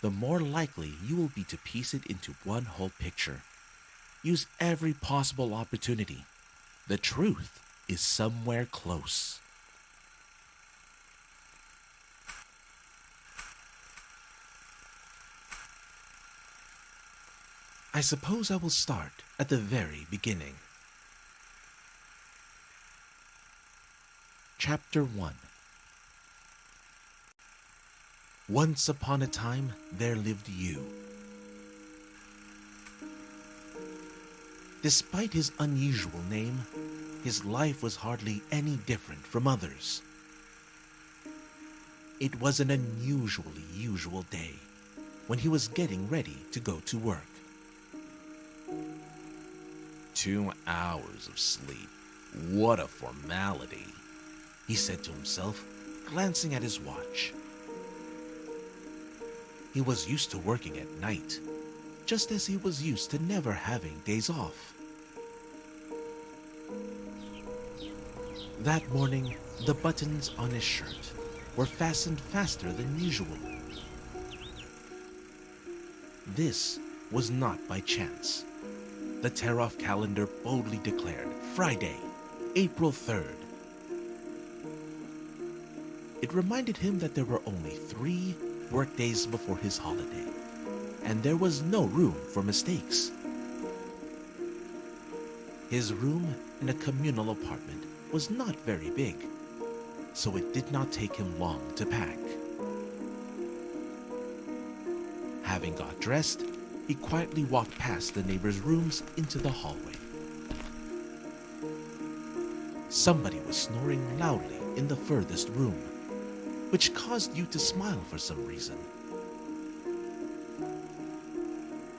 the more likely you will be to piece it into one whole picture. Use every possible opportunity. The truth is somewhere close. I suppose I will start at the very beginning. Chapter 1. Once upon a time, there lived you. Despite his unusual name, his life was hardly any different from others. It was an unusually usual day when he was getting ready to go to work. 2 hours of sleep. What a formality, he said to himself, glancing at his watch. He was used to working at night, just as he was used to never having days off. That morning, the buttons on his shirt were fastened faster than usual. This was not by chance. The tear-off calendar boldly declared Friday, April 3rd. It reminded him that there were only 3 work days before his holiday, and there was no room for mistakes. His room in a communal apartment was not very big, so it did not take him long to pack. Having got dressed, he quietly walked past the neighbors' rooms into the hallway. Somebody was snoring loudly in the furthest room, which caused you to smile for some reason.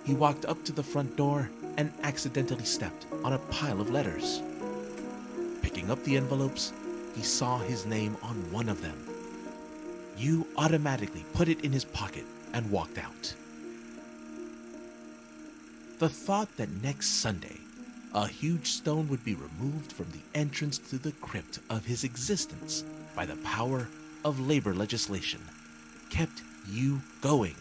He walked up to the front door and accidentally stepped on a pile of letters. Picking up the envelopes, he saw his name on one of them. You automatically put it in his pocket and walked out. The thought that next Sunday, a huge stone would be removed from the entrance to the crypt of his existence by the power of labor legislation kept you going.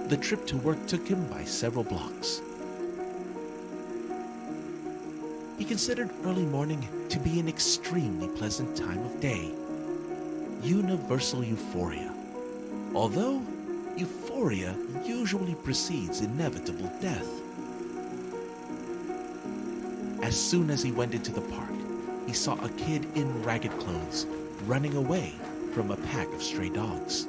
The trip to work took him by several blocks. He considered early morning to be an extremely pleasant time of day. Universal euphoria. Although euphoria usually precedes inevitable death. As soon as he went into the park, he saw a kid in ragged clothes running away from a pack of stray dogs.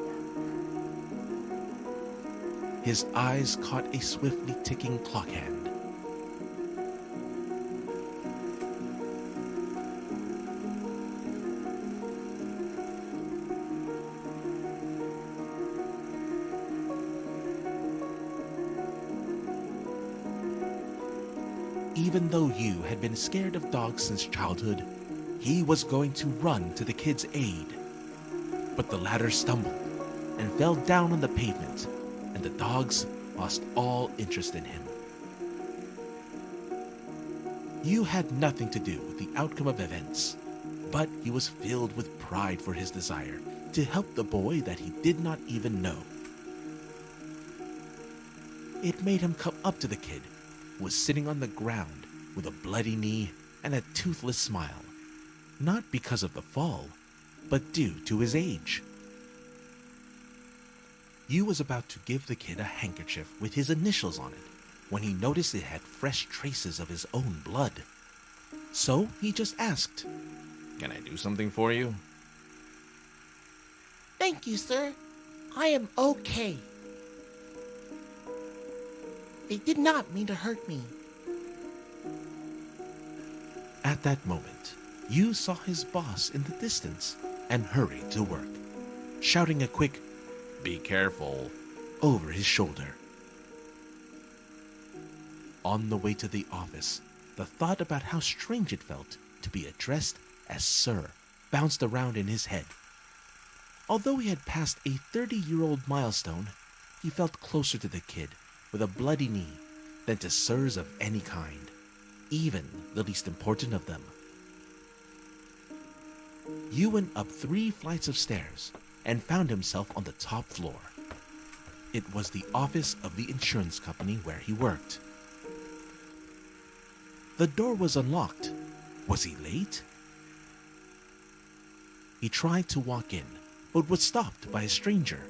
His eyes caught a swiftly ticking clock hand. Even though Yu had been scared of dogs since childhood, he was going to run to the kid's aid. But the latter stumbled and fell down on the pavement, and the dogs lost all interest in him. Yu had nothing to do with the outcome of events, but he was filled with pride for his desire to help the boy that he did not even know. It made him come up to the kid, who was sitting on the ground with a bloody knee and a toothless smile, not because of the fall, but due to his age. Yu was about to give the kid a handkerchief with his initials on it when he noticed it had fresh traces of his own blood. So he just asked, "Can I do something for you?" Thank you, sir. I am okay. They did not mean to hurt me. At that moment, Yu saw his boss in the distance and hurried to work, shouting a quick, "Be careful," over his shoulder. On the way to the office, the thought about how strange it felt to be addressed as Sir bounced around in his head. Although he had passed a 30-year-old milestone, he felt closer to the kid with a bloody knee than to sirs of any kind, even the least important of them. Yu went up 3 flights of stairs and found himself on the top floor. It was the office of the insurance company where he worked. The door was unlocked. Was he late? He tried to walk in, but was stopped by a stranger.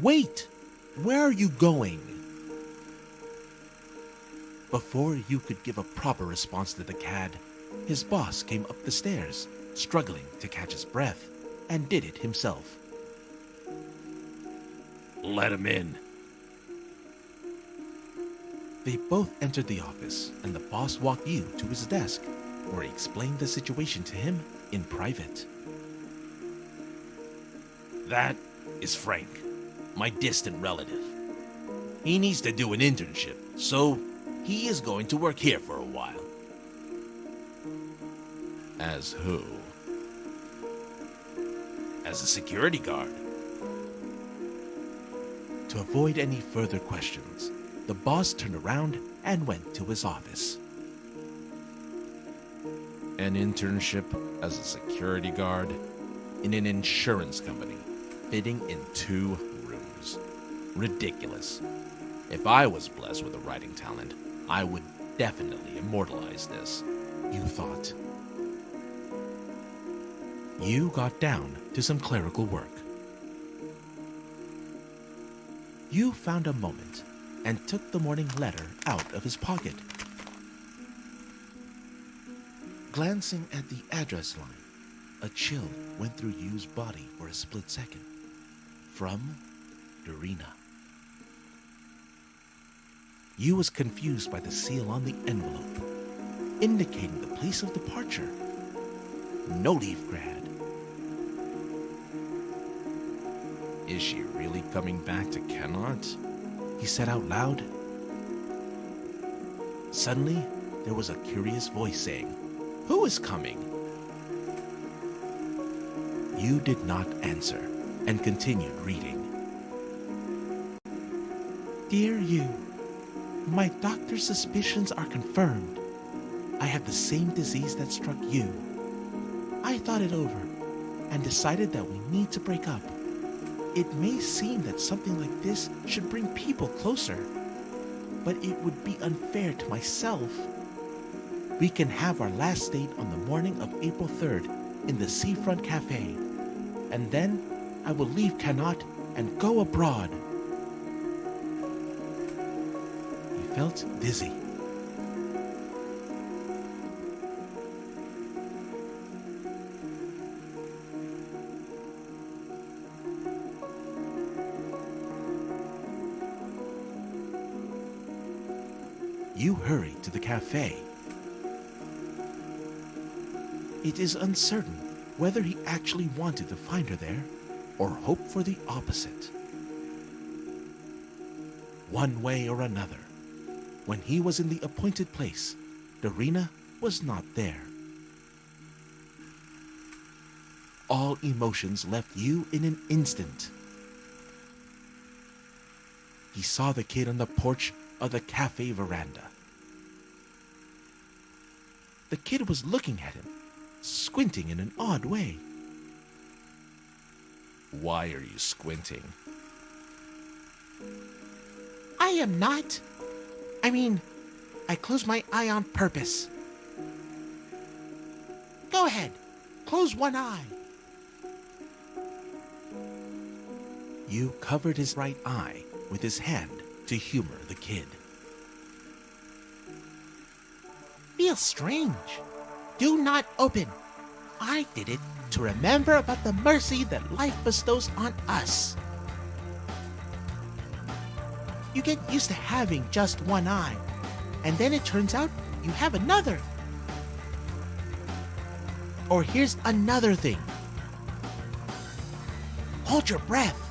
"Wait! Where are you going?" Before Yu could give a proper response to the cad, his boss came up the stairs, struggling to catch his breath, and did it himself. "Let him in." They both entered the office, and the boss walked Yu to his desk, where he explained the situation to him in private. "That is Frank, my distant relative. He needs to do an internship, so he is going to work here for a while." "As who?" "As a security guard." To avoid any further questions, the boss turned around and went to his office. "An internship as a security guard in an insurance company, fitting in 2 rooms. Ridiculous. If I was blessed with a writing talent, I would definitely immortalize this," Yu thought. Yu got down to some clerical work. Yu found a moment and took the morning letter out of his pocket. Glancing at the address line, a chill went through Yu's body for a split second. From Dorina. Yu was confused by the seal on the envelope, indicating the place of departure. No leave grad. "Is she really coming back to Kenot?" he said out loud. Suddenly, there was a curious voice saying, "Who is coming?" Yu did not answer and continued reading. "Dear Yu, my doctor's suspicions are confirmed. I have the same disease that struck you. I thought it over and decided that we need to break up. It may seem that something like this should bring people closer, but it would be unfair to myself. We can have our last date on the morning of April 3rd in the Seafront Cafe, and then I will leave Kenot and go abroad." He felt dizzy. Yu hurried to the cafe. It is uncertain whether he actually wanted to find her there or hoped for the opposite. One way or another, when he was in the appointed place, Dorina was not there. All emotions left Yu in an instant. He saw the kid on the porch of the cafe veranda. The kid was looking at him, squinting in an odd way. "Why are you squinting?" I am not. I closed my eye on purpose. Go ahead, close one eye. Yu covered his right eye with his hand to humor the kid. Feels strange. Do not open. I did it to remember about the mercy that life bestows on us. You get used to having just one eye, and then it turns out you have another. Or here's another thing. Hold your breath.